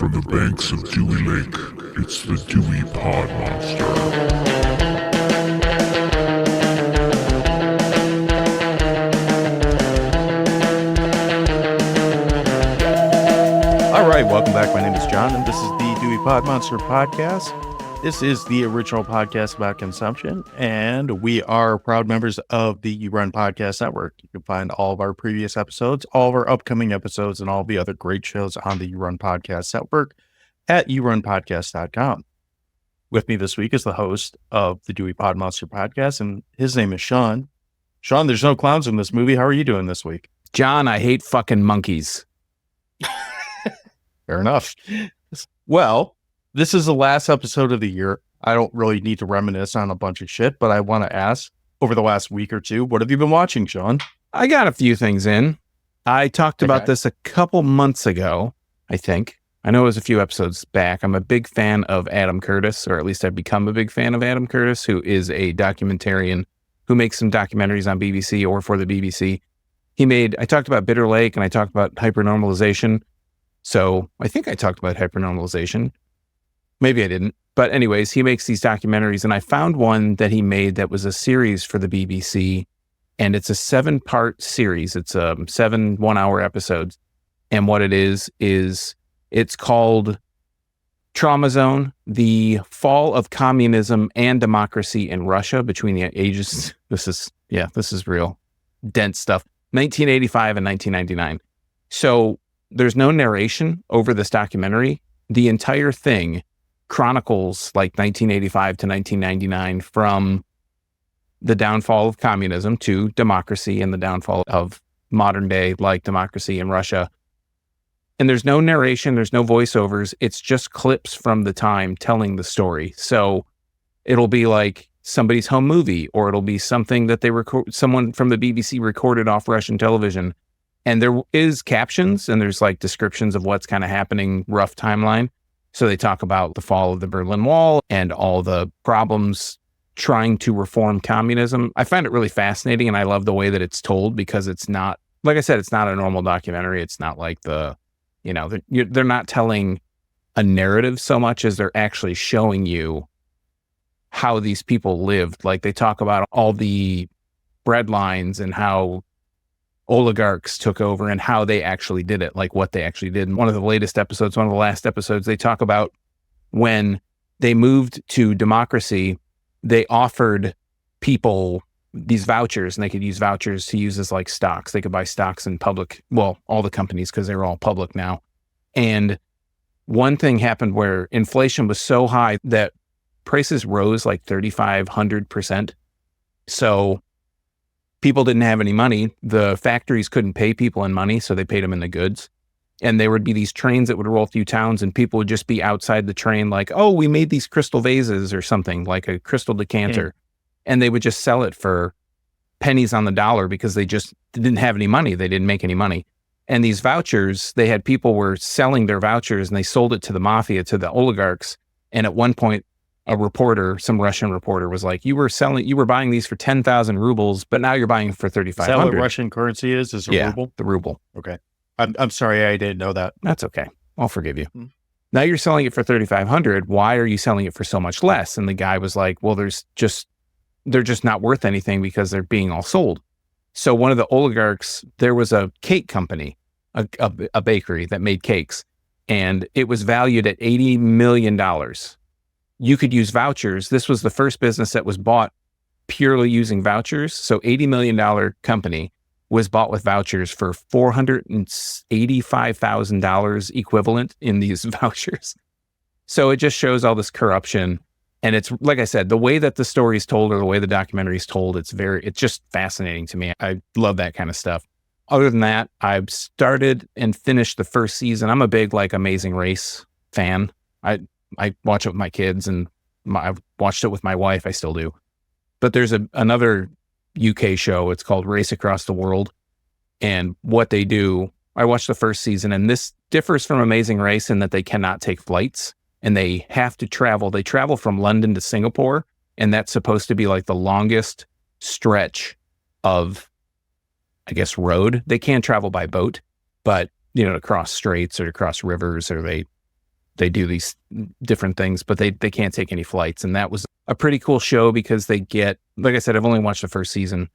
From the banks of Dewey Lake, it's the Dewey Pod Monster. All right, welcome back. My name is John, and this is the Dewey Pod Monster podcast. This is the original podcast about consumption, and we are proud members of the You Run Podcast Network. You can find all of our previous episodes, all of our upcoming episodes, and all the other great shows on the You Run Podcast Network at yourunpodcast.com. With me this week is the host of the Dewey Pod Monster podcast, and his name is Sean. Sean, there's no clowns in this movie. How are you doing this week? John, I hate fucking monkeys. Fair enough. Well, this is the last episode of the year. I don't really need to reminisce on a bunch of shit, but I want to ask, over the last week or two, what have you been watching, Sean? I got a few things in. I talked about this a couple months ago, I think. I know it was a few episodes back. I'm a big fan of Adam Curtis, or at least I've become a big fan of Adam Curtis, who is a documentarian who makes some documentaries on BBC or for the BBC. I talked about Bitter Lake and I talked about hypernormalization. So I think I talked about hypernormalization. Maybe I didn't. But anyways, he makes these documentaries, and I found one that he made that was a series for the BBC, and it's a 7-part series. It's 7 one-hour episodes. And what it is it's called Traumazone, the Fall of Communism and Democracy in Russia between the ages. This is real dense stuff. 1985 and 1999. So there's no narration over this documentary. The entire thing chronicles like 1985 to 1999, from the downfall of communism to democracy and the downfall of modern day like democracy in Russia. And there's no narration, there's no voiceovers. It's just clips from the time telling the story. So it'll be like somebody's home movie, or it'll be something that someone from the BBC recorded off Russian television. And there is captions, and there's like descriptions of what's kind of happening, rough timeline. So they talk about the fall of the Berlin Wall and all the problems trying to reform communism. I find it really fascinating, and I love the way that it's told, because it's not, like I said, it's not a normal documentary. It's not like they're not telling a narrative so much as they're actually showing you how these people lived. Like, they talk about all the bread lines and how oligarchs took over and how they actually did it, like what they actually did. In one of the last episodes, they talk about when they moved to democracy, they offered people these vouchers, and they could use vouchers to use as like stocks. They could buy stocks in public, well, all the companies, because they're all public now. And one thing happened where inflation was so high that prices rose like 3,500%. So people didn't have any money. The factories couldn't pay people in money, so they paid them in the goods. And there would be these trains that would roll through towns, and people would just be outside the train like, oh, we made these crystal vases or something, like a crystal decanter. And they would just sell it for pennies on the dollar, because they just didn't have any money. They didn't make any money. And these vouchers, people were selling their vouchers, and they sold it to the mafia, to the oligarchs. And at one point, some Russian reporter was like, you were buying these for 10,000 rubles, but now you're buying for 3,500. Is that what Russian currency is? Is a ruble? The ruble. Okay. I'm sorry, I didn't know that. That's okay. I'll forgive you. Now you're selling it for 3,500. Why are you selling it for so much less? And the guy was like, well, they're just not worth anything because they're being all sold. So one of the oligarchs, there was a cake company, a bakery that made cakes, and it was valued at $80 million. You could use vouchers. This was the first business that was bought purely using vouchers. So $80 million company was bought with vouchers for $485,000 equivalent in these vouchers. So it just shows all this corruption. And it's, like I said, the way that the story is told, or the way the documentary is told, it's just fascinating to me. I love that kind of stuff. Other than that, I've started and finished the first season. I'm a big Amazing Race fan. I watch it with my kids, and I've watched it with my wife. I still do. But there's another UK show. It's called Race Across the World. And what they do, I watched the first season, and this differs from Amazing Race in that they cannot take flights, and they have to travel. They travel from London to Singapore, and that's supposed to be like the longest stretch of, I guess, road. They can travel by boat, but, to cross straits or to cross rivers, or they they do these different things, but they can't take any flights. And that was a pretty cool show because they get, like I said, I've only watched the first season.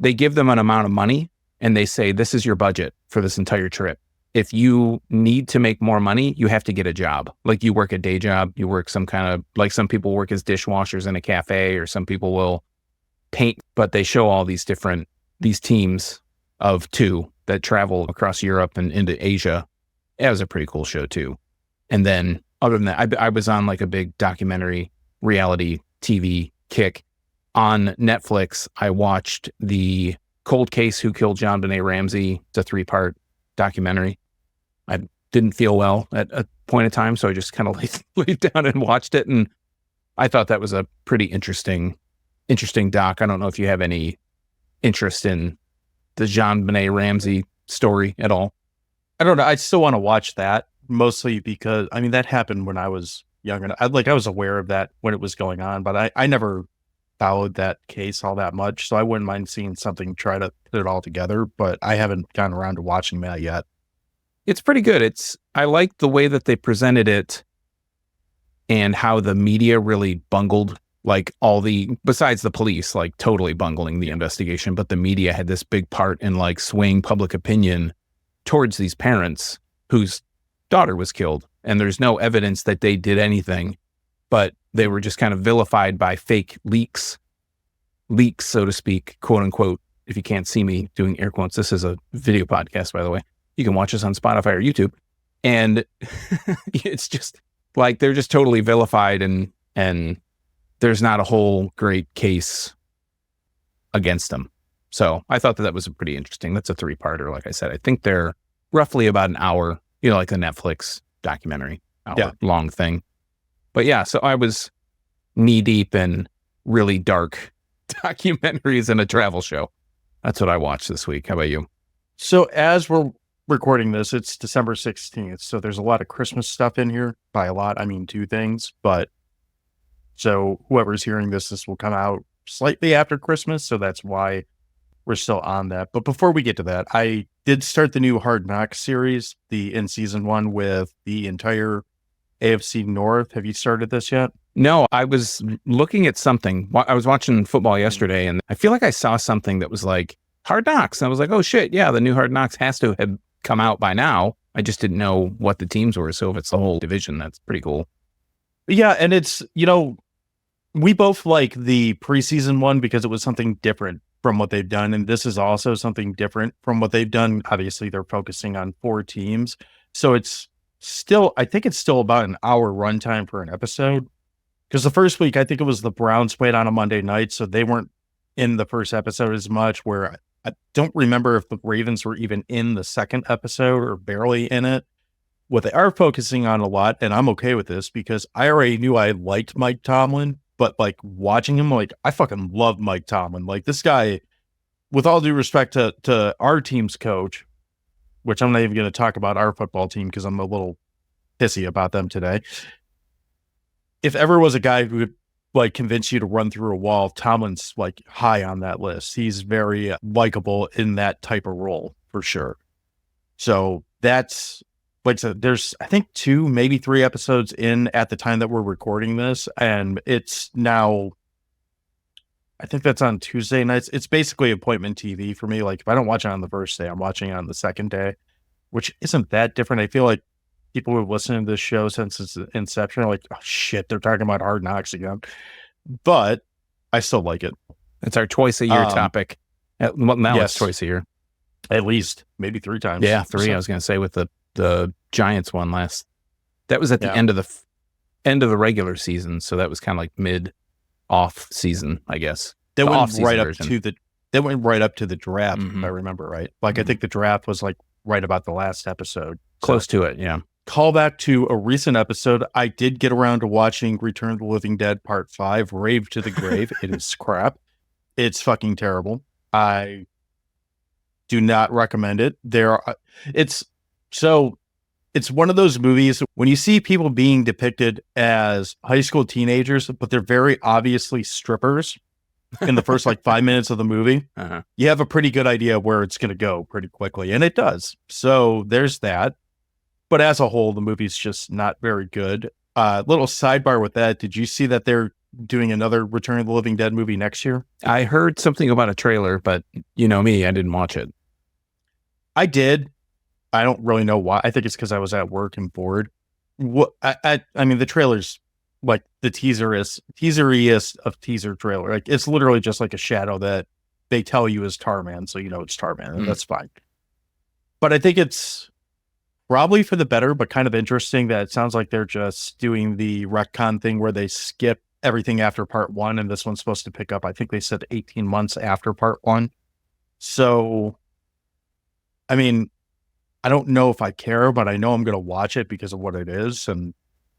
They give them an amount of money and they say, this is your budget for this entire trip. If you need to make more money, you have to get a job. Like you work a day job, you work some kind of, like some people work as dishwashers in a cafe, or some people will paint, but they show all these teams of 2 that travel across Europe and into Asia. It was a pretty cool show too. And then other than that, I was on like a big documentary reality TV kick. On Netflix, I watched the Cold Case Who Killed John Benet Ramsey. It's a 3-part documentary. I didn't feel well at a point in time, so I just kind of laid down and watched it. And I thought that was a pretty interesting doc. I don't know if you have any interest in the John Benet Ramsey story at all. I don't know. I still want to watch that, mostly because, I mean, that happened when I was younger. I was aware of that when it was going on, but I never followed that case all that much. So I wouldn't mind seeing something, try to put it all together, but I haven't gotten around to watching that yet. It's pretty good. I like the way that they presented it and how the media really bungled, like besides the police, like totally bungling the investigation, but the media had this big part in like swaying public opinion towards these parents whose daughter was killed. And there's no evidence that they did anything, but they were just kind of vilified by fake leaks, so to speak, quote unquote. If you can't see me doing air quotes, this is a video podcast, by the way. You can watch us on Spotify or YouTube. And it's just like, they're just totally vilified, and there's not a whole great case against them. So I thought that was a pretty interesting. That's a 3-parter. Like I said, I think they're roughly about an hour, like a Netflix documentary, long thing. But yeah, so I was knee deep in really dark documentaries and a travel show. That's what I watched this week. How about you? So as we're recording this, it's December 16th. So there's a lot of Christmas stuff in here. By a lot, I mean 2 things. But so whoever's hearing this will come out slightly after Christmas. So that's why we're still on that. But before we get to that, I did start the new Hard Knocks series, the in season 1 with the entire AFC North. Have you started this yet? No, I was looking at something. I was watching football yesterday, and I feel like I saw something that was like Hard Knocks. And I was like, oh shit, yeah, the new Hard Knocks has to have come out by now. I just didn't know what the teams were. So if it's the whole division, that's pretty cool. Yeah, and it's, we both like the preseason one because it was something different from what they've done. And this is also something different from what they've done. Obviously, they're focusing on 4 teams. So I think it's still about an hour runtime for an episode. Because the first week, I think it was the Browns played on a Monday night, so they weren't in the first episode as much, where I don't remember if the Ravens were even in the second episode or barely in it. What they are focusing on a lot, and I'm okay with this, because I already knew I liked Mike Tomlin, but like watching him, like I fucking love Mike Tomlin. Like this guy, with all due respect to our team's coach, which I'm not even going to talk about our football team because I'm a little pissy about them today. If ever was a guy who would like convince you to run through a wall, Tomlin's like high on that list. He's very likable in that type of role for sure. So that's like, so there's, I think 2, maybe 3 episodes in at the time that we're recording this. And it's now, I think that's on Tuesday nights. It's basically appointment TV for me. Like if I don't watch it on the first day, I'm watching it on the second day, which isn't that different. I feel like people who have listened to this show since its inception are like, oh shit, they're talking about Hard Knocks again. But I still like it. It's our twice a year topic. Well, now yes. It's twice a year. At least, maybe 3 times. Yeah, 3. So. I was going to say with the Giants one last. That was at the end of the regular season, so that was kind of like mid-off season, I guess. That went right up to the draft, if I remember right. Like I think the draft was like right about the last episode. Close to it, yeah. Call back to a recent episode. I did get around to watching Return of the Living Dead Part 5, Rave to the Grave. It is crap. It's fucking terrible. I do not recommend it. It's one of those movies when you see people being depicted as high school teenagers, but they're very obviously strippers in the first like 5 minutes of the movie. You have a pretty good idea where it's going to go pretty quickly, and it does. So there's that. But as a whole, the movie's just not very good. Little sidebar with that. Did you see that they're doing another Return of the Living Dead movie next year? I heard something about a trailer, but you know me, I didn't watch it. I did. I don't really know why. I think it's because I was at work and bored. What I mean, the trailer's like the teaseriest of teaser trailer. Like it's literally just like a shadow that they tell you is Tarman, so you know it's Tarman, and that's fine. But I think it's probably for the better, but kind of interesting that it sounds like they're just doing the retcon thing where they skip everything after part 1, and this one's supposed to pick up, I think they said 18 months after part 1. So, I mean, I don't know if I care, but I know I'm going to watch it because of what it is, and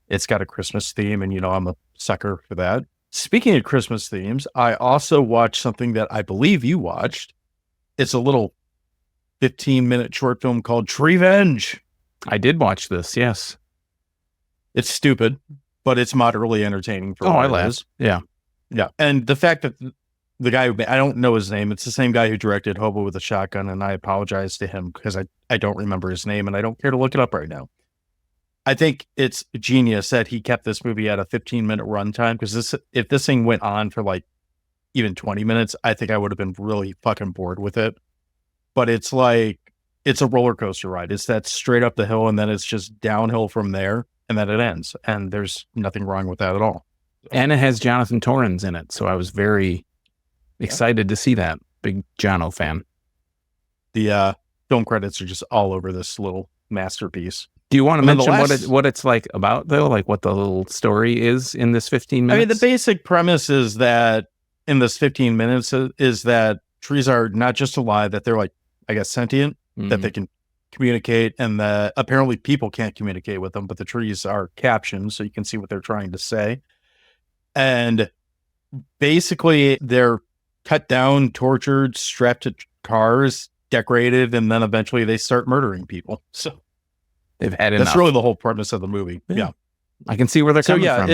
it's got a Christmas theme, and, you know, I'm a sucker for that. Speaking of Christmas themes, I also watched something that I believe you watched. It's a little 15-minute short film called Treevenge. I did watch this, yes. It's stupid, but it's moderately entertaining for what it is. Yeah. Yeah. And the fact that the guy, I don't know his name. It's the same guy who directed Hobo with a Shotgun, and I apologize to him because I don't remember his name, and I don't care to look it up right now. I think it's genius that he kept this movie at a 15-minute runtime, because if this thing went on for like even 20 minutes, I think I would have been really fucking bored with it. But it's like, it's a roller coaster ride. It's that straight up the hill, and then it's just downhill from there, and then it ends. And there's nothing wrong with that at all. And it has Jonathan Torrens in it, so I was very excited to see that. Big Jono fan. The film credits are just all over this little masterpiece. Do you want to mention what it's like about, though? Like what the little story is in this 15 minutes? I mean, the basic premise is that in this 15 minutes is that trees are not just alive, that they're like, I guess, sentient, that they can communicate, and that apparently people can't communicate with them, but the trees are captioned so you can see what they're trying to say. And basically they're cut down, tortured, strapped to cars, decorated, and then eventually they start murdering people. So they've had enough. That's really the whole premise of the movie. Yeah. I can see where they're coming from.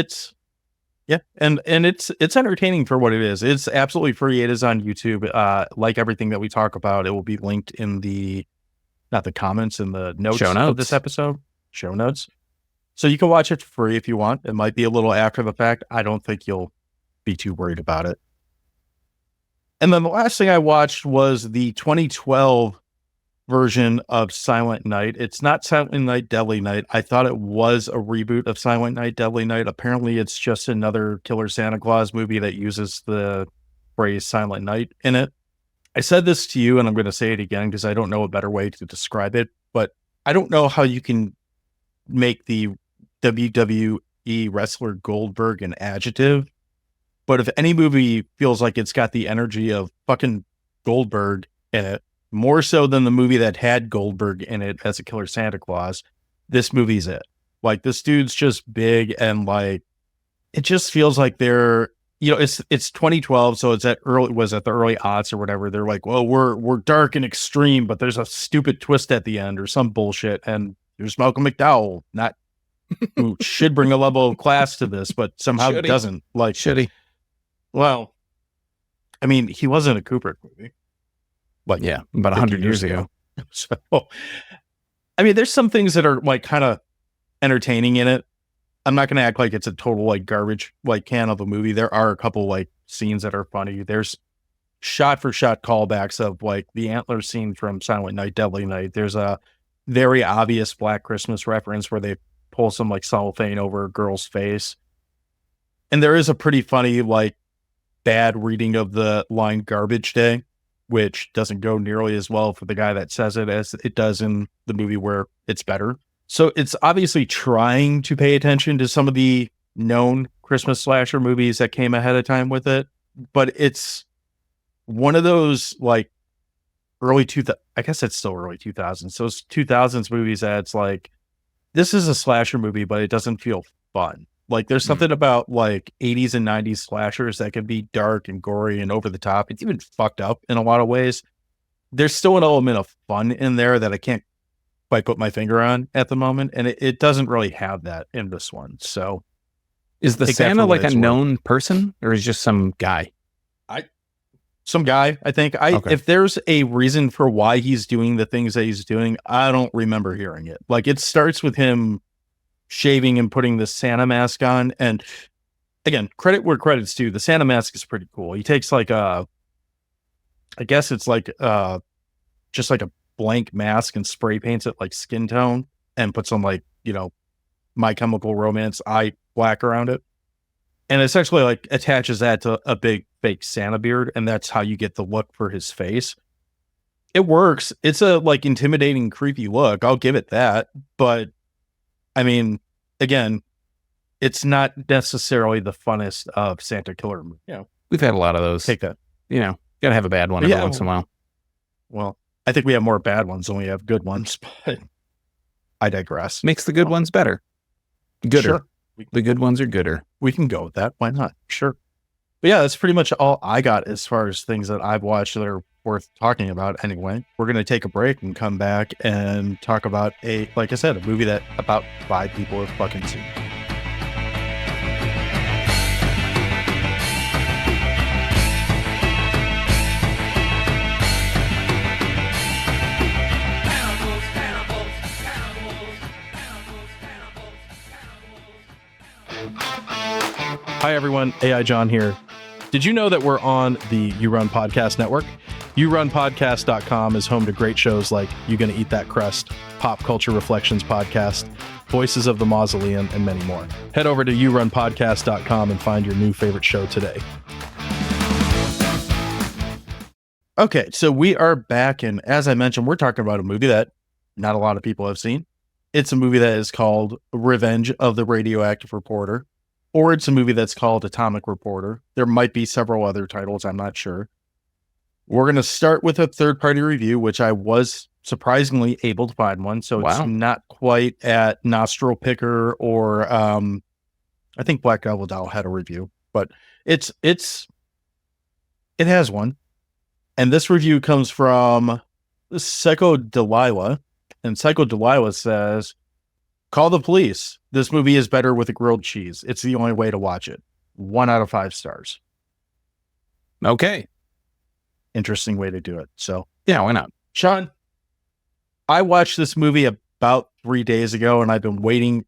And it's entertaining for what it is. It's absolutely free. It is on YouTube. Like everything that we talk about, it will be linked in not the comments, in the notes of this episode. Show notes. So you can watch it for free if you want. It might be a little after the fact. I don't think you'll be too worried about it. And then the last thing I watched was the 2012 version of Silent Night. It's not Silent Night, Deadly Night. I thought it was a reboot of Silent Night, Deadly Night. Apparently it's just another Killer Santa Claus movie that uses the phrase Silent Night in it. I said this to you, and I'm going to say it again because I don't know a better way to describe it, but I don't know how you can make the WWE wrestler Goldberg an adjective, but if any movie feels like it's got the energy of fucking Goldberg in it, more so than the movie that had Goldberg in it as a Killer Santa Claus, this movie's it. Like, this dude's just big, and like, it just feels like they're, you know, it's 2012, so it's at the early aughts or whatever. They're like, well, we're dark and extreme, but there's a stupid twist at the end or some bullshit, and there's Malcolm McDowell, who should bring a level of class to this, but somehow doesn't. Like, should he? Well, I mean, he was in a Kubrick movie. Like, yeah, about 100 years ago. So, I mean, there's some things that are like kind of entertaining in it. I'm not going to act like it's a total like garbage like can of a movie. There are a couple like scenes that are funny. There's shot for shot callbacks of like the antler scene from Silent Night, Deadly Night. There's a very obvious Black Christmas reference where they pull some like cellophane over a girl's face. And there is a pretty funny like bad reading of the line garbage day, which doesn't go nearly as well for the guy that says it as it does in the movie where it's better. So it's obviously trying to pay attention to some of the known Christmas slasher movies that came ahead of time with it, but it's one of those like I guess it's still early 2000s. So it's 2000s movies that's like, this is a slasher movie, but it doesn't feel fun. Like, there's something about like 80s and 90s slashers that can be dark and gory and over the top. It's even fucked up in a lot of ways. There's still an element of fun in there that I can't quite put my finger on at the moment. And it doesn't really have that in this one. So is the Santa like a known person, or is just some guy? Some guy, I think. Okay. If there's a reason for why he's doing the things that he's doing, I don't remember hearing it. Like, it starts with him shaving and putting the Santa mask on. And again, credit where credit's due. The Santa mask is pretty cool. He takes like I guess it's like just like a blank mask and spray paints it like skin tone and puts on like, My Chemical Romance eye black around it. And essentially like attaches that to a big fake Santa beard. And that's how you get the look for his face. It works. It's a like intimidating, creepy look. I'll give it that. But I mean, again, it's not necessarily the funnest of Santa killer movies. We've had a lot of those. Take that. Gotta have a bad one every once in a while. Well, I think we have more bad ones than we have good ones, but I digress. Makes the good ones better. Gooder. Sure. The good ones are gooder. We can go with that. Why not? Sure. But yeah, that's pretty much all I got as far as things that I've watched that are worth talking about anyway. We're going to take a break and come back and talk about like I said, a movie that about 5 people have fucking seen. Hi, everyone. AI John here. Did you know that we're on the You Run Podcast Network? YouRunPodcast.com is home to great shows like You Gonna Eat That Crust, Pop Culture Reflections Podcast, Voices of the Mausoleum, and many more. Head over to YouRunPodcast.com and find your new favorite show today. Okay, so we are back, and as I mentioned, we're talking about a movie that not a lot of people have seen. It's a movie that is called Revenge of the Radioactive Reporter. Or it's a movie that's called Atomic Reporter. There might be several other titles, I'm not sure. We're going to start with a third-party review, which I was surprisingly able to find one. So It's not quite at Nostril Picker or I think Black Devil Doll had a review, but it has one. And this review comes from Psycho Delilah. And Psycho Delilah says, "Call the police. This movie is better with a grilled cheese. It's the only way to watch it. 1 out of 5 stars." Okay. Interesting way to do it. So, yeah, why not? Sean, I watched this movie about 3 days ago, and I've been waiting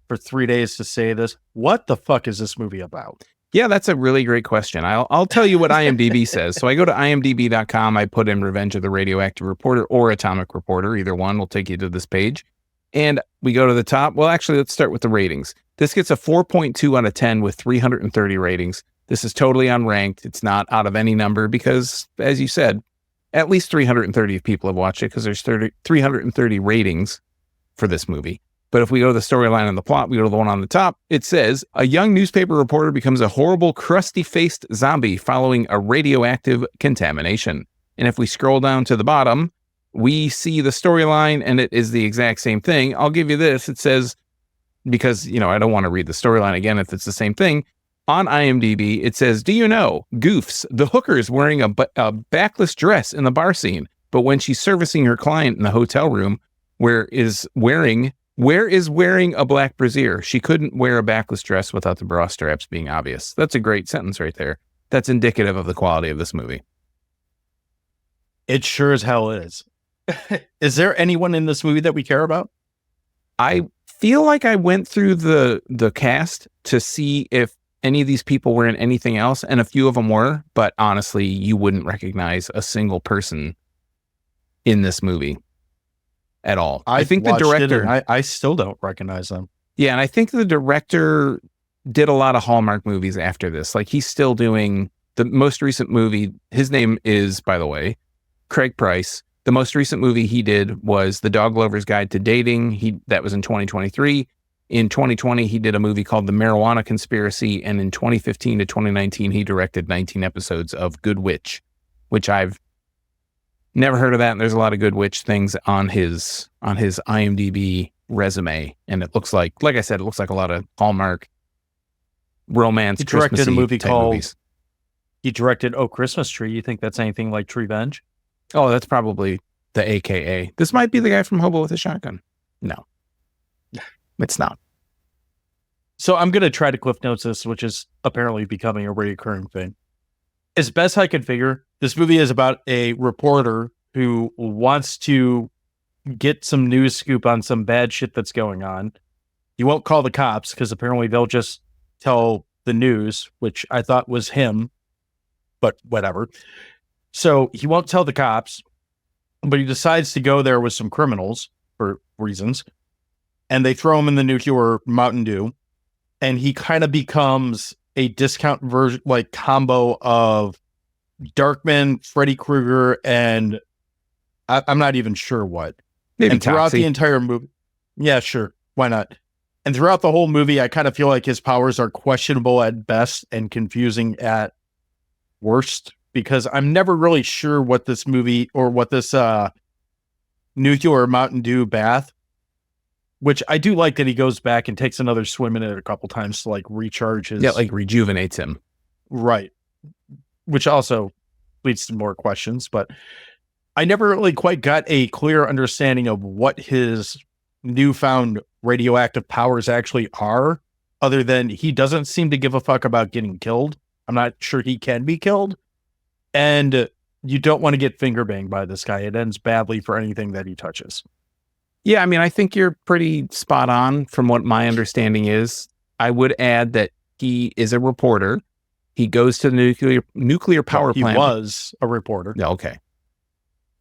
for 3 days to say this. What the fuck is this movie about? Yeah, that's a really great question. I'll tell you what IMDb says. So I go to imdb.com. I put in Revenge of the Radioactive Reporter or Atomic Reporter. Either one will take you to this page. And we go to the top. Well, actually, let's start with the ratings. This gets a 4.2 out of 10 with 330 ratings. This is totally unranked. It's not out of any number because, as you said, at least 330 people have watched it because there's 330 ratings for this movie. But if we go to the storyline and the plot, we go to the one on the top. It says, a young newspaper reporter becomes a horrible, crusty-faced zombie following a radioactive contamination. And if we scroll down to the bottom, we see the storyline, and it is the exact same thing. I'll give you this. It says, because, I don't want to read the storyline again if it's the same thing. On IMDb, it says, do you know, goofs, the hooker's wearing a backless dress in the bar scene, but when she's servicing her client in the hotel room, where is wearing a black brassiere? She couldn't wear a backless dress without the bra straps being obvious. That's a great sentence right there. That's indicative of the quality of this movie. It sure as hell is. Is there anyone in this movie that we care about? I feel like I went through the cast to see if any of these people were in anything else, and a few of them were, but honestly, you wouldn't recognize a single person in this movie at all. I think the director... I still don't recognize them. Yeah, and I think the director did a lot of Hallmark movies after this. Like, he's still doing the most recent movie. His name is, by the way, Craig Pryce. The most recent movie he did was The Dog Lover's Guide to Dating. That was in 2023. In 2020, he did a movie called The Marijuana Conspiracy. And in 2015 to 2019, he directed 19 episodes of Good Witch, which I've never heard of that. And there's a lot of Good Witch things on his IMDb resume. And it looks like I said, it looks like a lot of Hallmark romance. He directed a movie called, movies. He directed Oh Christmas Tree. You think that's anything like Treevenge? Oh, that's probably the AKA. This might be the guy from Hobo with a Shotgun. No, it's not. So I'm going to try to Cliff Notes this, which is apparently becoming a recurring thing. As best I could figure, This movie is about a reporter who wants to get some news scoop on some bad shit that's going on. He won't call the cops because apparently they'll just tell the news, which I thought was him, but whatever. So he won't tell the cops, but he decides to go there with some criminals for reasons, and they throw him in the nuclear Mountain Dew, and he kind of becomes a discount version, like combo of Darkman, Freddy Kruger, and I'm not even sure what. Maybe and throughout Toxic. the entire movie, yeah, sure, why not? And throughout the whole movie, I kind of feel like his powers are questionable at best and confusing at worst, because I'm never really sure what this movie or what this nuclear Mountain Dew bath, which I do like that he goes back and takes another swim in it a couple times to like recharge his. Yeah, like rejuvenates him. Right. Which also leads to more questions, but I never really quite got a clear understanding of what his newfound radioactive powers actually are, other than he doesn't seem to give a fuck about getting killed. I'm not sure he can be killed. And you don't want to get finger banged by this guy. It ends badly for anything that he touches. Yeah, I mean, I think you're pretty spot on from what my understanding is. I would add that he is a reporter. He goes to the nuclear power plant. He was a reporter. No, okay.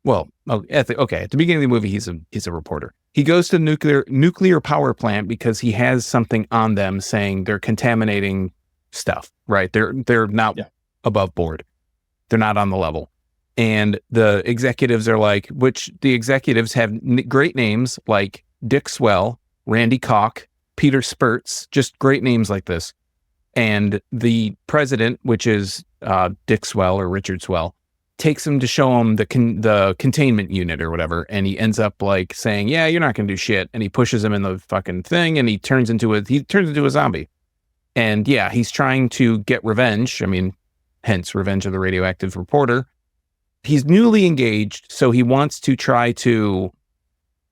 Well, at the beginning of the movie, he's a reporter. He goes to the nuclear power plant because he has something on them saying they're contaminating stuff, right? They're not above board. They're not on the level. And the executives are like, which the executives have great names like Dick Swell, Randy Koch, Peter Spurts, just great names like this. And the president, which is Dick Swell or Richard Swell, takes him to show him the containment unit or whatever, and he ends up like saying, "Yeah, you're not gonna do shit," and he pushes him in the fucking thing, and he turns into a zombie. And yeah, he's trying to get revenge. I mean, hence Revenge of the Radioactive Reporter. He's newly engaged, so he wants to try to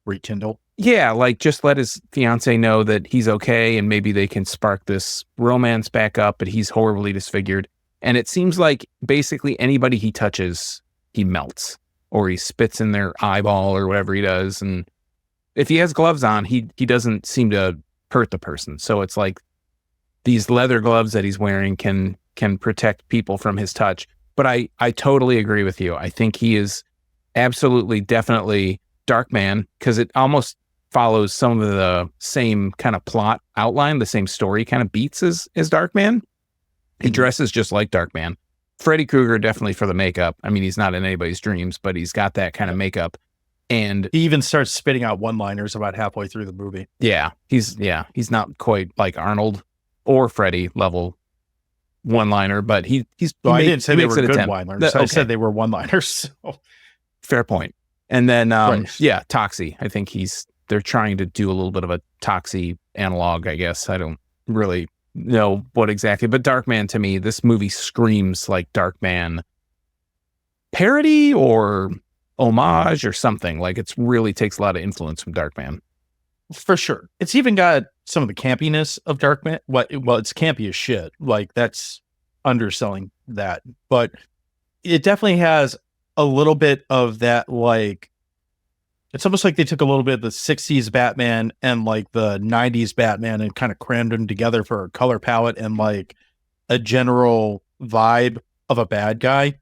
rekindle. Yeah, like just let his fiance know that he's okay, and maybe they can spark this romance back up, but he's horribly disfigured. And it seems like basically anybody he touches, he melts, or he spits in their eyeball or whatever he does. And if he has gloves on, he doesn't seem to hurt the person. So it's like these leather gloves that he's wearing can protect people from his touch. But I totally agree with you. I think he is absolutely, definitely Darkman, because it almost follows some of the same kind of plot outline, the same story kind of beats as Darkman. He dresses just like Darkman. Freddy Kruger, definitely for the makeup. I mean, he's not in anybody's dreams, but he's got that kind of makeup. And he even starts spitting out one-liners about halfway through the movie. Yeah, he's not quite like Arnold or Freddy level one-liner, but I didn't say they were good one-liners. I said they were one-liners. So. Fair point. And then, yeah, Toxic. I think they're trying to do a little bit of a Toxic analog, I guess. I don't really know what exactly, but Darkman, to me, this movie screams like Darkman parody or homage or something. Like it really takes a lot of influence from Darkman. For sure. It's even got some of the campiness of Darkman. Well, it's campy as shit. Like that's underselling that, but it definitely has a little bit of that. Like it's almost like they took a little bit of the 60s Batman and like the 90s Batman and kind of crammed them together for a color palette and like a general vibe of a bad guy.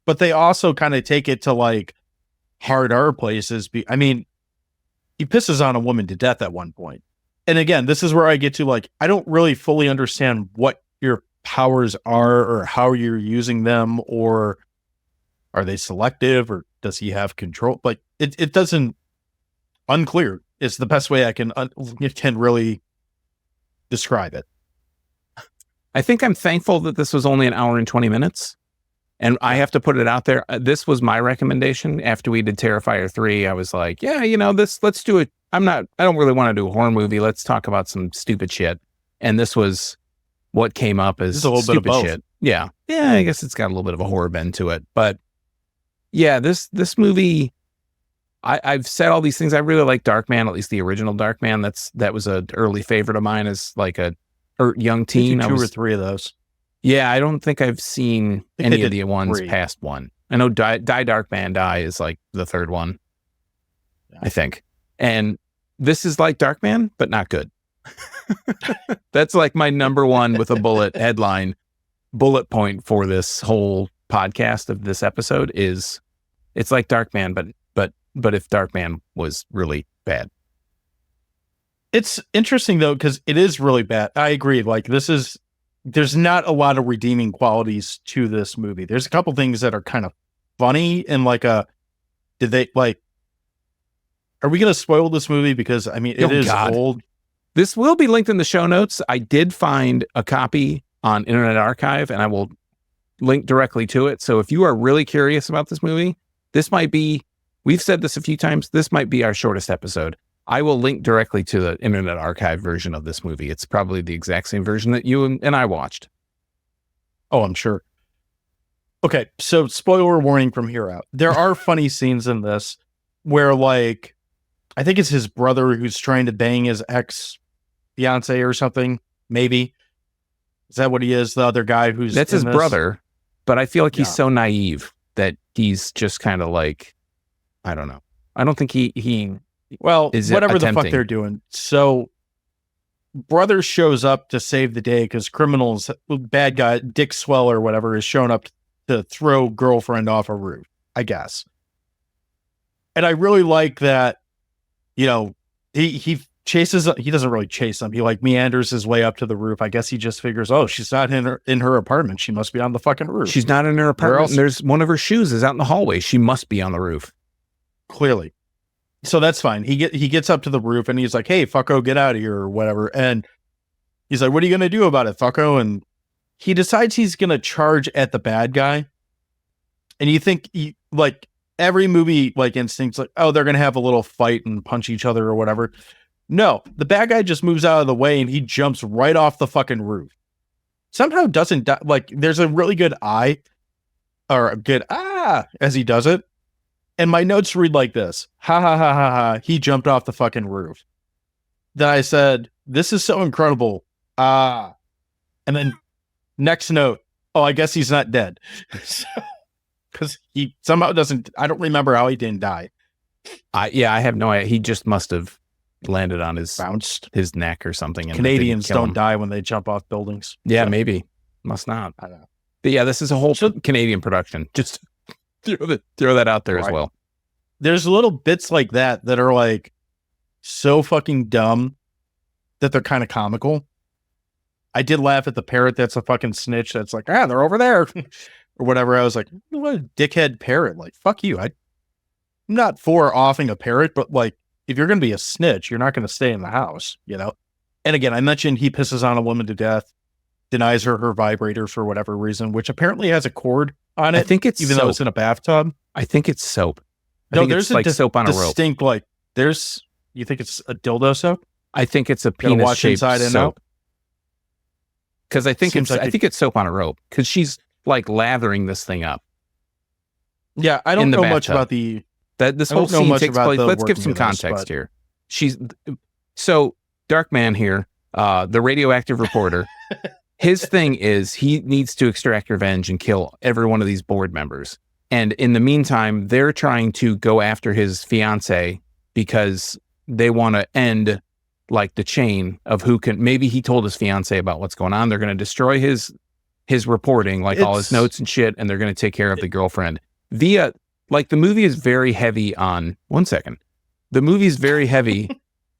But they also kind of take it to like hard R places. I mean, he pisses on a woman to death at one point. And again, this is where I get to like, I don't really fully understand what your powers are or how you're using them, or are they selective, or does he have control? Like it doesn't, unclear is the best way I can really describe it. I think I'm thankful that this was only an hour and 20 minutes. And I have to put it out there. This was my recommendation after we did Terrifier 3. I was like, yeah, let's do it. I don't really want to do a horror movie. Let's talk about some stupid shit. And this was what came up as a little stupid bit of both. Shit. Yeah. Yeah. I guess it's got a little bit of a horror bend to it, but yeah, this movie, I've said all these things. I really like Darkman, at least the original Darkman. That was an early favorite of mine as like a young teen. Two or three of those. Yeah, I don't think I've seen any of the ones 3. past 1. I know Die Darkman Die is like the 3rd one, I think. And this is like Darkman, but not good. That's like my number 1 with a bullet point for this whole podcast of this episode is it's like Darkman, but if Darkman was really bad. It's interesting though, because it is really bad. I agree. Like there's not a lot of redeeming qualities to this movie. There's a couple things that are kind of funny and like are we going to spoil this movie? Because I mean, it is old. This will be linked in the show notes. I did find a copy on Internet Archive and I will link directly to it. So if you are really curious about this movie, this might be, we've said this a few times, this might be our shortest episode. I will link directly to the Internet Archive version of this movie. It's probably the exact same version that you and I watched. Oh, I'm sure. Okay, so spoiler warning from here out. There are funny scenes in this where, like, I think it's his brother who's trying to bang his ex-fiance or something, maybe. Is that what he is? The other guy who's... That's his brother, but I feel like he's so naive that he's just kind of like, I don't know. I don't think he well, is whatever attempting. The fuck they're doing. So, brother shows up to save the day because criminals, bad guy, Dick Swell or whatever, is showing up to throw girlfriend off a roof, I guess. And I really like that, you know, he chases, he doesn't really chase them. He like meanders his way up to the roof. I guess he just figures, oh, she's not in her apartment. She must be on the fucking roof. She's not in her apartment. And there's one of her shoes is out in the hallway. She must be on the roof. Clearly. So that's fine. He gets up to the roof and he's like, hey, fucko, get out of here or whatever. And he's like, what are you going to do about it, fucko? And he decides he's going to charge at the bad guy. And you think, like, every movie, like, instincts, like, oh, they're going to have a little fight and punch each other or whatever. No, the bad guy just moves out of the way and he jumps right off the fucking roof. Somehow doesn't die. Like, there's a really good eye or a good as he does it. And my notes read like this. Ha ha ha ha ha. He jumped off the fucking roof. Then I said, this is so incredible. And then next note. Oh, I guess he's not dead. Because he somehow doesn't. I don't remember how he didn't die. I have no idea. He just must have landed on his neck or something. And Canadians don't die when they jump off buildings. Yeah, so. Maybe. Must not. I don't know. But yeah, this is a whole Canadian production. Just throw that out there as well. There's little bits like that are like so fucking dumb that they're kind of comical. I did laugh at the parrot that's a fucking snitch that's like, they're over there or whatever. I was like, what a dickhead parrot. Like, fuck you. I'm not for offing a parrot, but like, if you're going to be a snitch, you're not going to stay in the house, you know? And again, I mentioned he pisses on a woman to death, denies her vibrator for whatever reason, which apparently has a cord on it. I think it's even though it's in a bathtub. I think it's soap. No, there's like soap on a rope. Distinct, like you think it's a dildo soap? I think it's a penis shaped soap. Because I think it's soap on a rope. Because she's like lathering this thing up. Yeah, I don't know much about this whole scene takes place. Let's give some context here. So Darkman here, the radioactive reporter. His thing is he needs to extract revenge and kill every one of these board members. And in the meantime, they're trying to go after his fiance because they want to end like the chain of who can. Maybe he told his fiance about what's going on. They're going to destroy his reporting, like all his notes and shit, and they're going to take care of the girlfriend via like the movie is very heavy on. One second, the movie is very heavy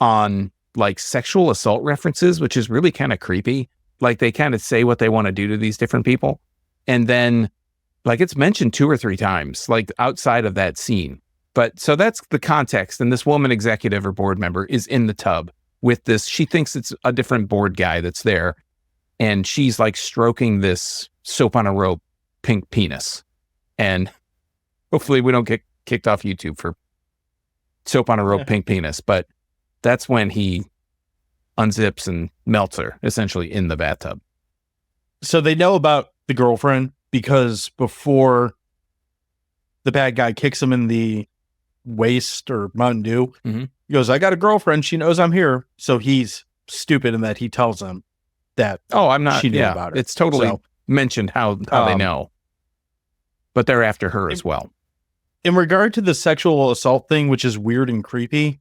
on like sexual assault references, which is really kind of creepy. Like they kind of say what they want to do to these different people, and then. Like it's mentioned 2 or 3 times, like outside of that scene. But so that's the context. And this woman executive or board member is in the tub with this. She thinks it's a different board guy that's there. And she's like stroking this soap on a rope, pink penis. And hopefully we don't get kicked off YouTube for soap on a rope, pink penis. But that's when he unzips and melts her essentially in the bathtub. So they know about the girlfriend. Because before the bad guy kicks him in the waist or Mountain Dew, he goes, I got a girlfriend. She knows I'm here. So he's stupid in that he tells them that I'm not. She knew about it. It's totally mentioned how they know. But they're after her as well. In regard to the sexual assault thing, which is weird and creepy,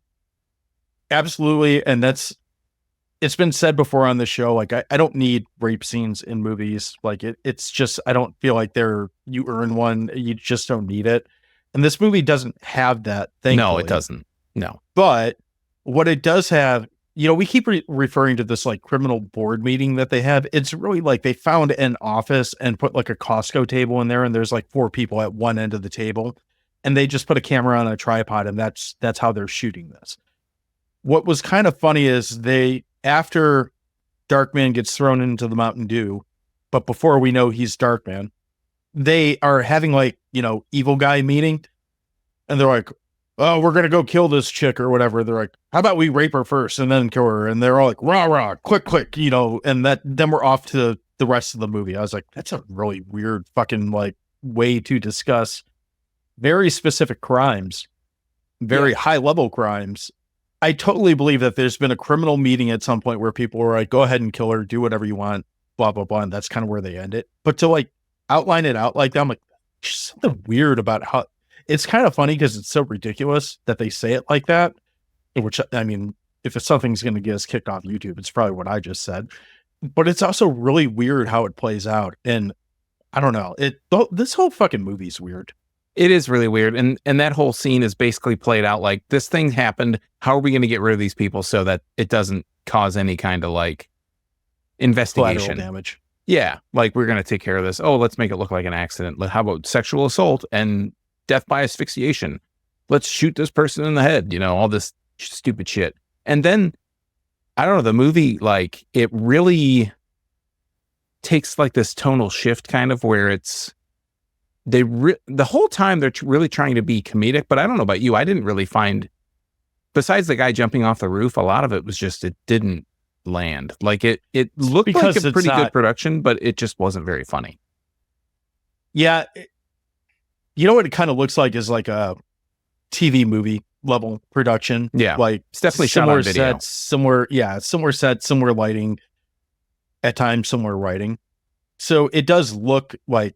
absolutely. And it's been said before on the show, like, I don't need rape scenes in movies. Like, it's just, I don't feel like you earn one. You just don't need it. And this movie doesn't have that thing. No, it doesn't. No. But what it does have, we keep referring to this like criminal board meeting that they have. It's really like they found an office and put like a Costco table in there, and there's like 4 people at one end of the table, and they just put a camera on a tripod, and that's how they're shooting this. What was kind of funny is after Darkman gets thrown into the Mountain Dew, but before we know he's Darkman, they are having like, evil guy meeting, and they're like, oh, we're going to go kill this chick or whatever. They're like, how about we rape her first and then kill her? And they're all like, rah, rah, quick, and then we're off to the rest of the movie. I was like, that's a really weird fucking like way to discuss very specific crimes, very high level crimes. I totally believe that there's been a criminal meeting at some point where people were like, go ahead and kill her, do whatever you want, blah, blah, blah. And that's kind of where they end it. But to like outline it out like that, I'm like, there's something weird about how it's kind of funny because it's so ridiculous that they say it like that, which, I mean, if something's going to get us kicked off YouTube, it's probably what I just said, but it's also really weird how it plays out. And I don't know, this whole fucking movie's weird. It is really weird. And that whole scene is basically played out like, this thing happened. How are we going to get rid of these people so that it doesn't cause any kind of like investigation? Collateral damage. Yeah. Like, we're going to take care of this. Oh, let's make it look like an accident. How about sexual assault and death by asphyxiation? Let's shoot this person in the head, all this stupid shit. And then, I don't know, the movie, like, it really takes like this tonal shift kind of where it's, the whole time they're really trying to be comedic, but I don't know about you, I didn't really find, besides the guy jumping off the roof, a lot of it was just, it didn't land. Like, it looked because like a pretty good production, but it just wasn't very funny. Yeah. What it kind of looks like is like a TV movie level production. Yeah. Like, it's definitely shot on video. Sets, similar sets, similar lighting, at times similar writing. So it does look like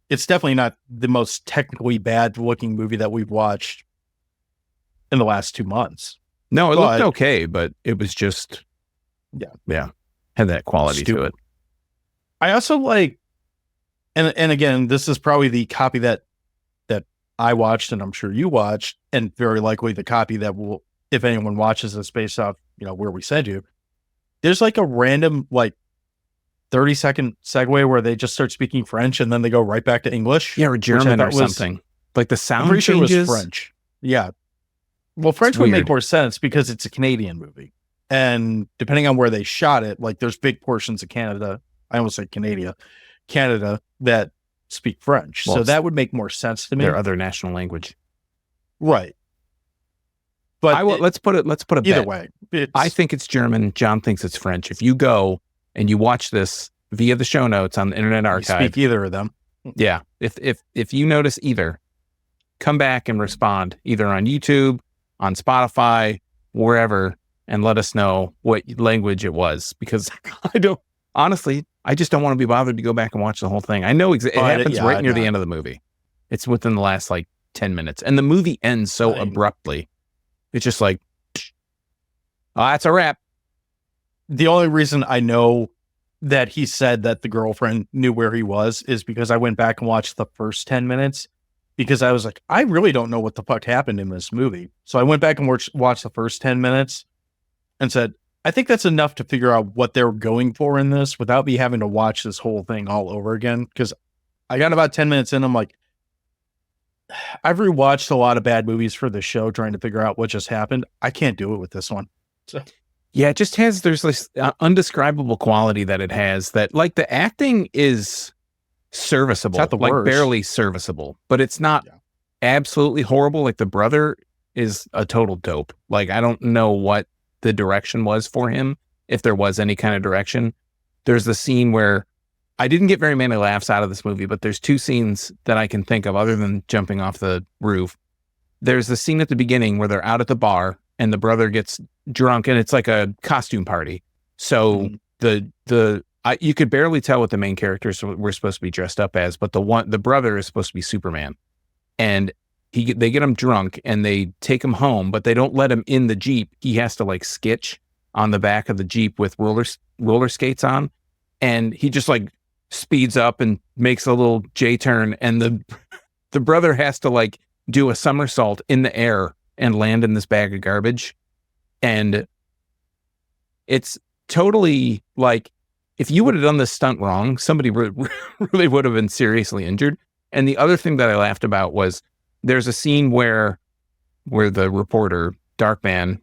it's definitely not the most technically bad looking movie that we've watched in the last 2 months. No, it looked okay, but it was just, yeah, had that quality to it. I also like, and again, this is probably the copy that I watched, and I'm sure you watched, and very likely the copy that will, if anyone watches this based off, where we send you, there's like a random, like 30-second segue where they just start speaking French and then they go right back to English. Yeah, or German or something. Like the sound changes. Sure it was French. Yeah. Well, French would make more sense because it's a Canadian movie. And depending on where they shot it, like there's big portions of Canada, I almost said Canada that speak French. Well, so that would make more sense to me. Their other national language. Right. But let's put it either bet. Way. I think it's German. John thinks it's French. If you go and you watch this via the show notes on the Internet Archive, you speak either of them. Yeah. If you notice either, come back and respond either on YouTube, on Spotify, wherever, and let us know what language it was, because I just don't want to be bothered to go back and watch the whole thing. I know it happens right near the end of the movie. It's within the last like 10 minutes, and the movie ends so abruptly. It's just like, oh, that's a wrap. The only reason I know that he said that the girlfriend knew where he was is because I went back and watched the first 10 minutes, because I was like, I really don't know what the fuck happened in this movie. So I went back and watched the first 10 minutes and said, I think that's enough to figure out what they were going for in this without me having to watch this whole thing all over again. Because I got about 10 minutes in, I'm like, I've rewatched a lot of bad movies for the show trying to figure out what just happened. I can't do it with this one. So. Yeah, it just there's this undescribable quality that it has, that like the acting is serviceable, it's not the like worst. Barely serviceable, but it's not absolutely horrible. Like the brother is a total dope. Like, I don't know what the direction was for him, if there was any kind of direction. There's the scene where I didn't get very many laughs out of this movie, but there's 2 scenes that I can think of other than jumping off the roof. There's the scene at the beginning where they're out at the bar and the brother gets drunk, and it's like a costume party. So the You could barely tell what the main characters were supposed to be dressed up as, but the brother is supposed to be Superman, and they get him drunk and they take him home, but they don't let him in the Jeep. He has to like sketch on the back of the Jeep with roller skates on, and he just like speeds up and makes a little J turn, and the brother has to like do a somersault in the air and land in this bag of garbage. And it's totally like, if you would have done this stunt wrong, somebody really would have been seriously injured. And the other thing that I laughed about was there's a scene where the reporter, Darkman,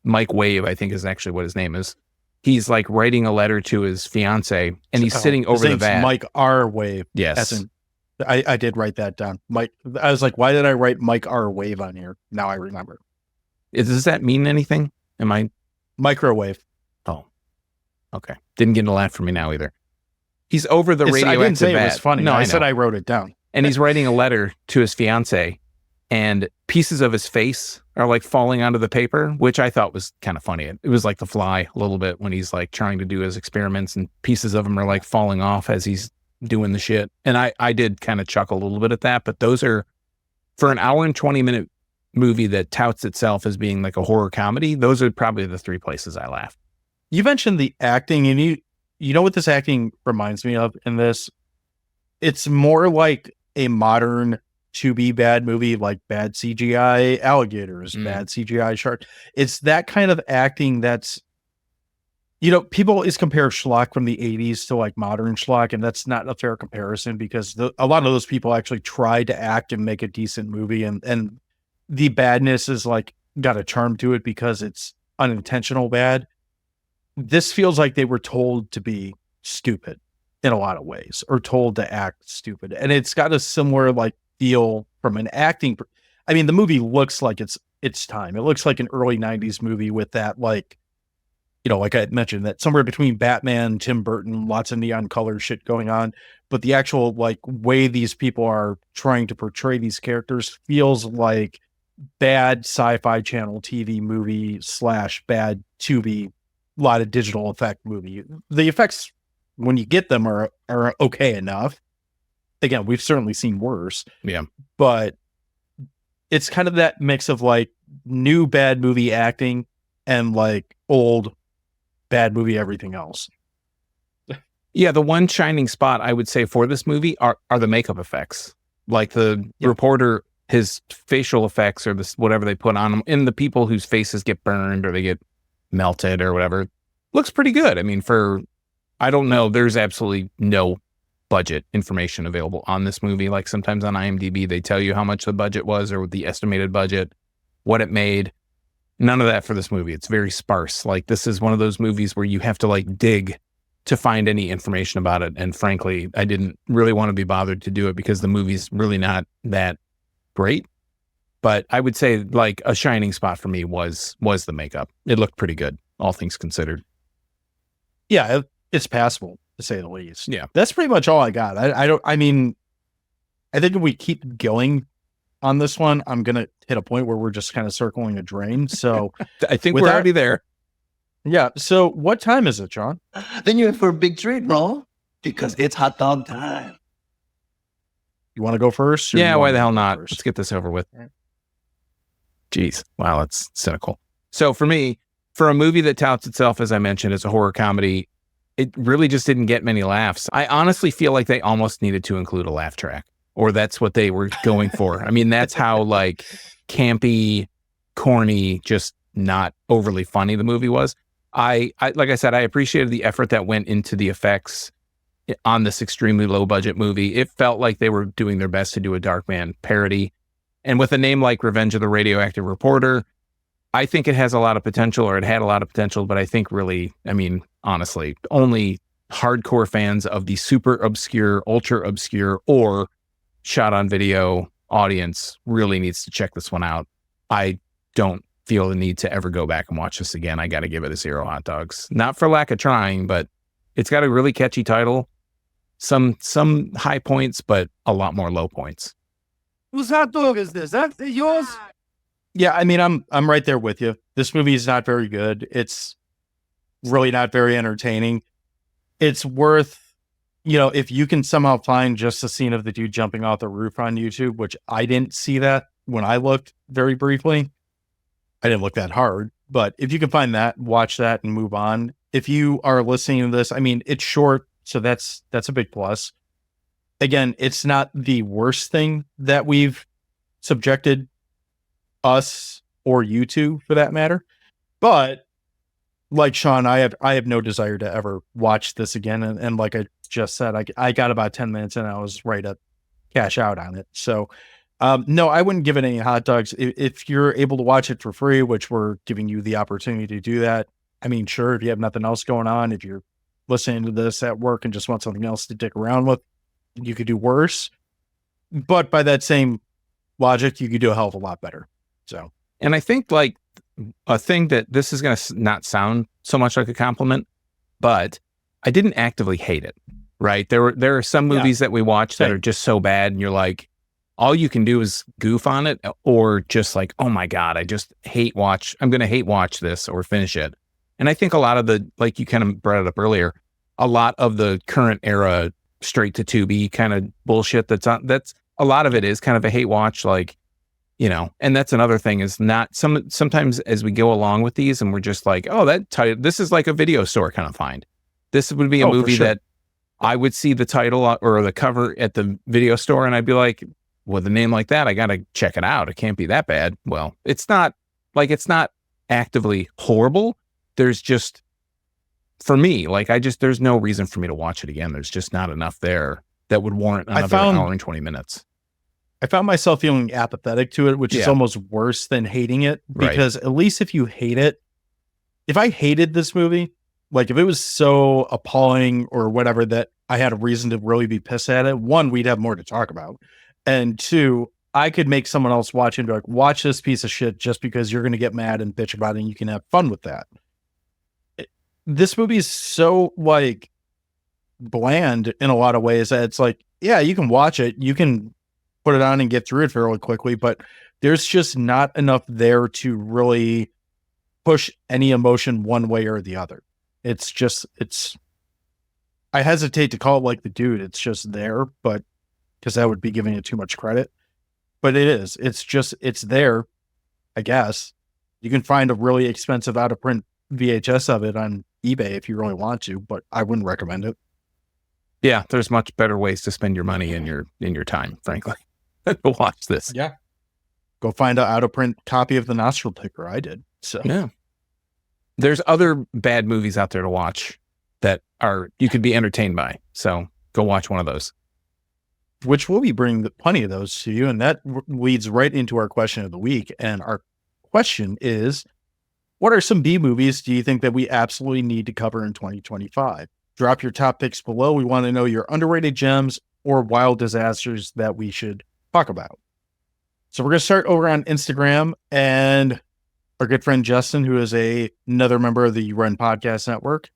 Mike Wave, I think is actually what his name is. He's like writing a letter to his fiance, and he's sitting over the vat. Mike R. Wave. Yes. I did write that down. Mike. I was like, why did I write Mike R. Wave on here? Now I remember. Does that mean anything? Am I microwave? Oh, okay. Didn't get a laugh from me now either. He's over the radioactive I didn't say vat. It was funny. No, I said I wrote it down. And he's writing a letter to his fiance, and pieces of his face are like falling onto the paper, which I thought was kind of funny. It was like The Fly a little bit when he's like trying to do his experiments and pieces of him are like falling off as he's doing the shit. And I did kind of chuckle a little bit at that, but those are, for an hour and 20-minute movie that touts itself as being like a horror comedy, those are probably the three places I laughed. You mentioned the acting, and you know what this acting reminds me of in this? It's more like a modern to-be bad movie, like bad CGI alligators, bad CGI shark. It's that kind of acting that's, people always compare schlock from the 80s to like modern schlock, and that's not a fair comparison because a lot of those people actually tried to act and make a decent movie, and the badness is like got a charm to it because it's unintentional bad. This feels like they were told to be stupid in a lot of ways, or told to act stupid. And it's got a similar like feel from an acting. I mean, the movie looks like it's time. It looks like an early 90s movie with that, like, like I mentioned, that somewhere between Batman, Tim Burton, lots of neon color shit going on. But the actual like way these people are trying to portray these characters feels like bad sci-fi channel TV movie / bad Tubi, lot of digital effect movie. The effects, when you get them, are okay enough. Again, we've certainly seen worse. Yeah. But it's kind of that mix of like new bad movie acting and like old bad movie everything else. Yeah, the one shining spot I would say for this movie are the makeup effects. Like the reporter, his facial effects or this whatever they put on him, and the people whose faces get burned or they get melted or whatever, looks pretty good. I mean, I don't know, there's absolutely no budget information available on this movie. Like sometimes on IMDb, they tell you how much the budget was or the estimated budget, what it made. None of that for this movie. It's very sparse. Like this is one of those movies where you have to like dig to find any information about it. And frankly, I didn't really want to be bothered to do it because the movie's really not that great. But I would say like a shining spot for me was the makeup. It looked pretty good, all things considered. Yeah, it's passable, to say the least. Yeah. That's pretty much all I got. I think if we keep going on this one, I'm going to hit a point where we're just kind of circling a drain. So I think we're already there. Yeah. So what time is it, John? Then you're in for a big treat, bro, because it's hot dog time. You want to go first? Yeah, why the hell not? Let's get this over with. Jeez. Wow, that's cynical. So for me, for a movie that touts itself, as I mentioned, as a horror comedy, it really just didn't get many laughs. I honestly feel like they almost needed to include a laugh track, or that's what they were going for. I mean, that's how like campy, corny, just not overly funny the movie was. I like I said, I appreciated the effort that went into the effects on this extremely low budget movie. It felt like they were doing their best to do a Darkman parody. And with a name like Revenge of the Radioactive Reporter, I think it has a lot of potential, or it had a lot of potential, but I think really, I mean, honestly, only hardcore fans of the super obscure, ultra obscure, or shot on video audience really needs to check this one out. I don't feel the need to ever go back and watch this again. I got to give it a 0 hot dogs. Not for lack of trying, but it's got a really catchy title. Some high points, but a lot more low points. Whose hot dog is this? That's yours? Yeah, I mean, I'm right there with you. This movie is not very good. It's really not very entertaining. it's worth, if you can somehow find just a scene of the dude jumping off the roof on YouTube, which I didn't see that when I looked very briefly. I didn't look that hard, but if you can find that, watch that and move on. If you are listening to this, I mean, it's short, so that's a big plus. Again, it's not the worst thing that we've subjected us or you to, for that matter. But like Sean, I have no desire to ever watch this again. And like I just said, I got about 10 minutes and I was ready to cash out on it. So no, I wouldn't give it any hot dogs. If you're able to watch it for free, which we're giving you the opportunity to do that. I mean, sure, if you have nothing else going on, if you're listening to this at work and just want something else to dick around with, you could do worse. But by that same logic, you could do a hell of a lot better. So, and I think like a thing that this is going to not sound so much like a compliment, but I didn't actively hate it, right? There are some movies that we watch that are just so bad and you're like, all you can do is goof on it or just like, oh my God, I'm going to hate watch this or finish it. And I think a lot of the, like you kind of brought it up earlier, a lot of the current era straight to Tubi kind of bullshit that's a lot of it is kind of a hate watch, like, and that's another thing is not sometimes as we go along with these and we're just like, oh, this is like a video store kind of find. This would be a movie that I would see the title or the cover at the video store and I'd be like, with a name like that, I got to check it out. It can't be that bad. Well, it's not actively horrible. There's just, for me, like there's no reason for me to watch it again. There's just not enough there that would warrant another hour and 20 minutes. I found myself feeling apathetic to it, which is almost worse than hating it, because at least if you hate it, if I hated this movie, like if it was so appalling or whatever that I had a reason to really be pissed at it, one, we'd have more to talk about. And two, I could make someone else watch it and be like, watch this piece of shit just because you're going to get mad and bitch about it and you can have fun with that. This movie is so like bland in a lot of ways that it's like, yeah, you can watch it. You can put it on and get through it fairly quickly, but there's just not enough there to really push any emotion one way or the other. I hesitate to call it like the dude. It's just there, but because that would be giving it too much credit, but it is. It's there, I guess. You can find a really expensive out of print VHS of it on eBay if you really want to, but I wouldn't recommend it. Yeah, there's much better ways to spend your money and your time, frankly, than to watch this. Yeah. Go find an out of print copy of The Nostril Picker. I did. So yeah. There's other bad movies out there to watch that you could be entertained by. So go watch one of those. Which will be bringing plenty of those to you. And that leads right into our question of the week. And our question is, what are some B movies do you think that we absolutely need to cover in 2025? Drop your top picks below. We want to know your underrated gems or wild disasters that we should talk about. So we're going to start over on Instagram, and our good friend Justin, who is another member of the You Run Podcast Network,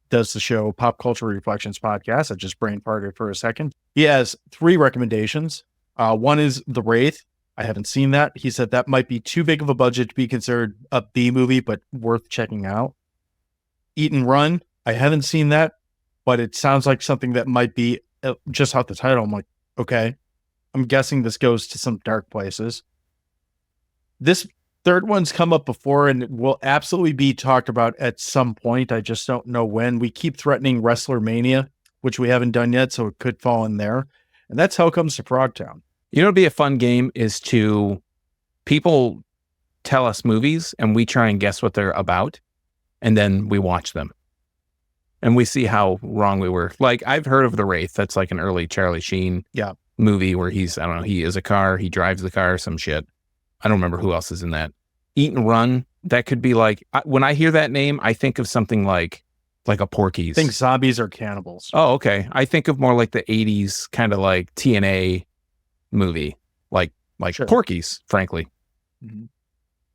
does the show Pop Culture Reflections Podcast. I just brain farted for a second. He has 3 recommendations. One is The Wraith. I haven't seen that. He said that might be too big of a budget to be considered a B movie, but worth checking out. Eat and Run. I haven't seen that, but it sounds like something that might be just out the title. I'm like, okay, I'm guessing this goes to some dark places. This third one's come up before and will absolutely be talked about at some point. I just don't know when. We keep threatening Wrestler Mania, which we haven't done yet, so it could fall in there. And that's Hell Comes to Frogtown. You know, it'd be a fun game is to people tell us movies and we try and guess what they're about. And then we watch them. And we see how wrong we were. Like, I've heard of The Wraith. That's like an early Charlie Sheen movie where he is a car. He drives the car, some shit. I don't remember who else is in that. Eat and Run. That could be like, when I hear that name, I think of something like a Porky's. I think zombies are cannibals. Oh, okay. I think of more like the 80s kind of like TNA movie. Like sure. Porky's, frankly. Mm-hmm.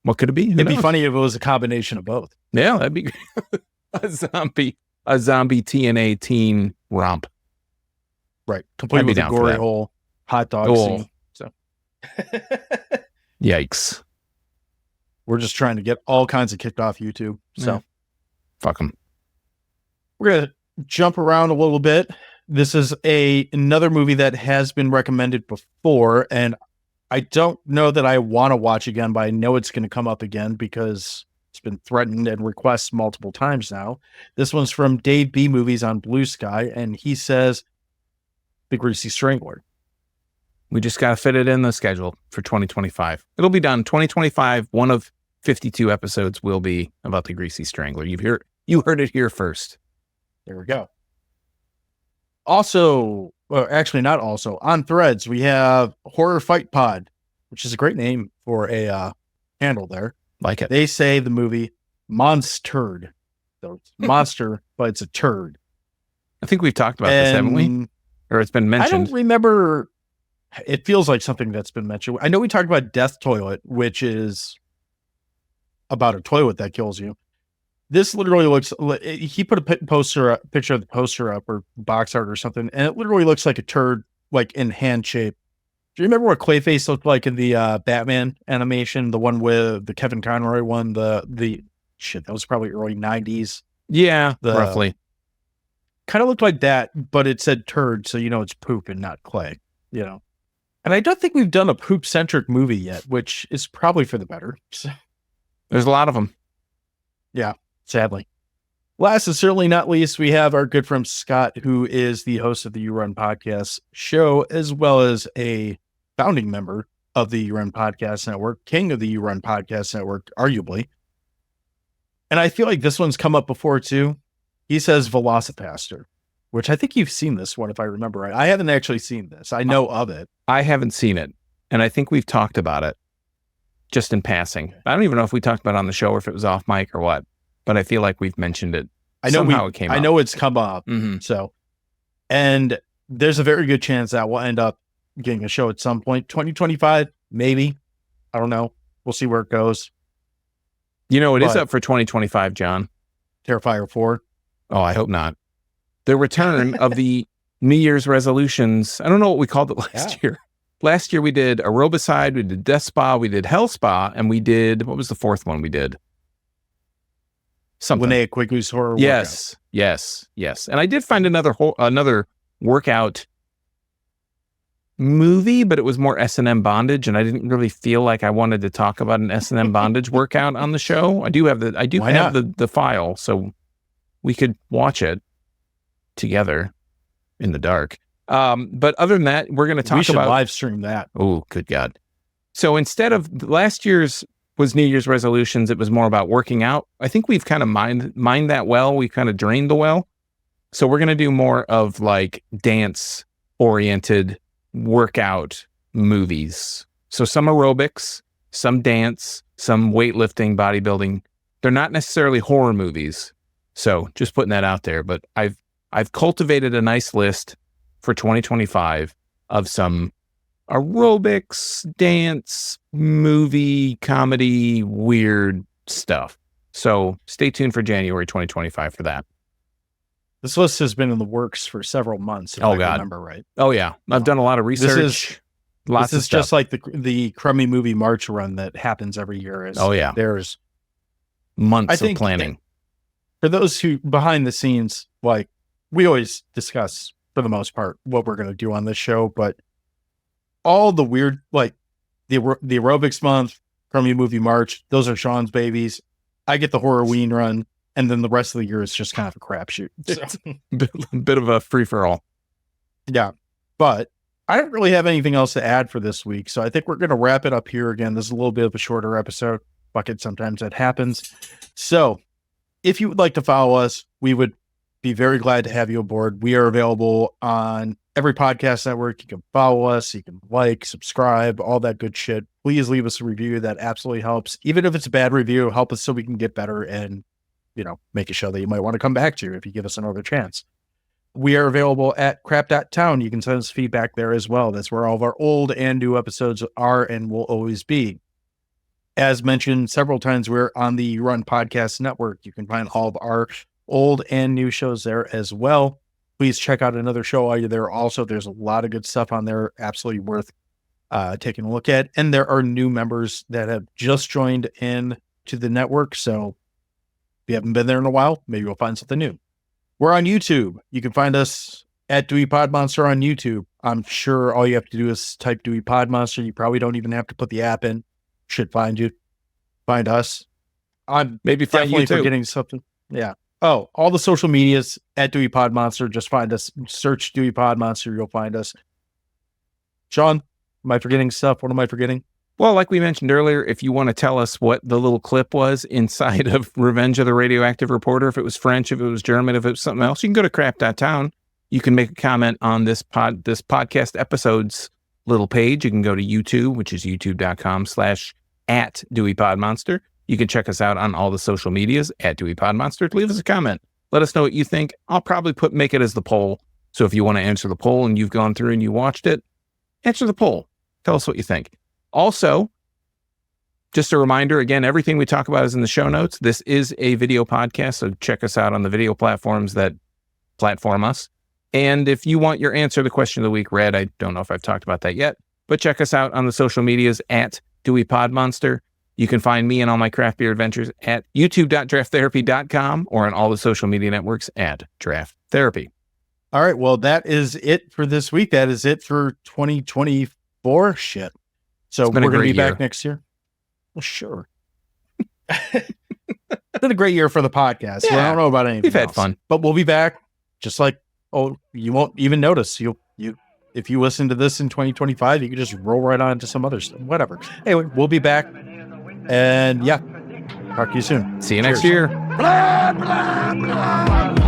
What could it be? It'd be funny if it was a combination of both. Yeah, that'd be a zombie TNA teen romp. Right. Completely with a gory hole, hot dog scene. So yikes. We're just trying to get all kinds of kicked off YouTube. So fuck them. We're going to jump around a little bit. This is another movie that has been recommended before, and I don't know that I want to watch again, but I know it's going to come up again because it's been threatened and requests multiple times now. This one's from Dave B Movies on Blue Sky, and he says The Greasy Strangler. We just got to fit it in the schedule for 2025. It'll be done. 2025, one of 52 episodes will be about The Greasy Strangler. You heard it here first. There we go. Also, well, actually not also, on Threads, we have Horror Fight Pod, which is a great name for a handle there. Like it. They say the movie Monster'd. So it's monster, but it's a turd. I think we've talked about this, haven't we? Or it's been mentioned. I don't remember. It feels like something that's been mentioned. I know we talked about Death Toilet, which is about a toilet that kills you. This literally looks, he put a picture of the poster up or box art or something, and it literally looks like a turd, like in hand shape. Do you remember what Clayface looked like in the Batman animation? The one with the Kevin Conroy one, the shit, that was probably early 90s. Yeah, roughly. Kind of looked like that, but it said turd, so you know it's poop and not clay, you know. And I don't think we've done a poop-centric movie yet, which is probably for the better. There's a lot of them. Yeah, sadly. Last and certainly not least, we have our good friend Scott, who is the host of the You Run Podcast show, as well as a founding member of the You Run Podcast Network, king of the You Run Podcast Network, arguably. And I feel like this one's come up before, too. He says Velocipaster, which I think you've seen this one, if I remember right. I haven't actually seen this. I know of it. I haven't seen it, and I think we've talked about it just in passing. I don't even know if we talked about it on the show or if it was off mic or what, but I feel like we've mentioned it. I know Somehow it came up. I know it's come up. Mm-hmm. So, and there's a very good chance that we'll end up getting a show at some point. 2025, maybe. I don't know. We'll see where it goes. You know, it is up for 2025, John. Terrifier 4. Oh, I hope not. The return of the New Year's resolutions. I don't know what we called it last year. Last year we did Aerobicide, we did Death Spa, we did Hell Spa, and we did, what was the fourth one we did? Something. Linnea Quigley's horror Yes, workout. Yes. And I did find another workout movie, but it was more S&M bondage, and I didn't really feel like I wanted to talk about an S&M bondage workout on the show. I do have the file, so we could watch it together in the dark. But other than that, we're going to talk about... We should live stream that. Oh, good God. So instead of last year's was New Year's resolutions, it was more about working out. I think we've kind of mined that well. We kind of drained the well. So we're going to do more of like dance-oriented workout movies. So some aerobics, some dance, some weightlifting, bodybuilding. They're not necessarily horror movies. So just putting that out there. But I've cultivated a nice list for 2025 of some aerobics, dance, movie, comedy, weird stuff. So stay tuned for January 2025 for that. This list has been in the works for several months, if I remember right. Oh, yeah. I've done a lot of research. This is just like the crummy movie March run that happens every year. There's months of planning. For those who behind the scenes, like we always discuss for the most part what we're going to do on this show, but all the weird, like the aerobics month, crummy movie March, those are Sean's babies. I get the Horrorween run, and then the rest of the year is just kind of a crapshoot. A bit of a free for all. Yeah, but I don't really have anything else to add for this week, so I think we're going to wrap it up here again. This is a little bit of a shorter episode. Fuck it, sometimes that happens. So if you would like to follow us, we would be very glad to have you aboard. We are available on every podcast network. You can follow us, you can like, subscribe, all that good shit. Please leave us a review. That absolutely helps. Even if it's a bad review, help us so we can get better and, make a show that you might want to come back to if you give us another chance. We are available at crap.town. You can send us feedback there as well. That's where all of our old and new episodes are and will always be. As mentioned several times, we're on the Run Podcast Network. You can find all of our old and new shows there as well. Please check out another show while you're there. Also, there's a lot of good stuff on there. Absolutely worth taking a look at. And there are new members that have just joined in to the network. So if you haven't been there in a while, maybe you'll find something new. We're on YouTube. You can find us at Dewey Pod Monster on YouTube. I'm sure all you have to do is type Dewey Pod Monster. You probably don't even have to put the app in. Should find you. Find us. I'm Maybe find definitely you too. forgetting something. Yeah. Oh, all the social medias at Dewey Pod Monster. Just find us. Search Dewey Pod Monster. You'll find us. Sean, am I forgetting stuff? What am I forgetting? Well, like we mentioned earlier, if you want to tell us what the little clip was inside of Revenge of the Radioactive Reporter, if it was French, if it was German, if it was something else, you can go to crap.town. You can make a comment on this podcast episode's little page. You can go to YouTube, which is youtube.com/@DeweyPodMonster. You can check us out on all the social medias at DeweyPodMonster. Leave us a comment. Let us know what you think. I'll probably make it as the poll. So if you want to answer the poll and you've gone through and you watched it, answer the poll. Tell us what you think. Also, just a reminder, again, everything we talk about is in the show notes. This is a video podcast, so check us out on the video platforms that platform us. And if you want your answer to the question of the week read, I don't know if I've talked about that yet, but check us out on the social medias at Dewey Pod Monster. You can find me and all my craft beer adventures at youtube.drafttherapy.com or on all the social media networks at Draft Therapy. All right. Well, that is it for this week. That is it for 2024. Shit. So we're going to be back next year. Well, sure. It's been a great year for the podcast. Yeah, well, I don't know about anything we've had else, fun. but we'll be back. Just like, you won't even notice. If you listen to this in 2025, you can just roll right on to some other stuff. Whatever. Anyway, we'll be back. And yeah, talk to you soon. See you next year. Blah, blah, blah.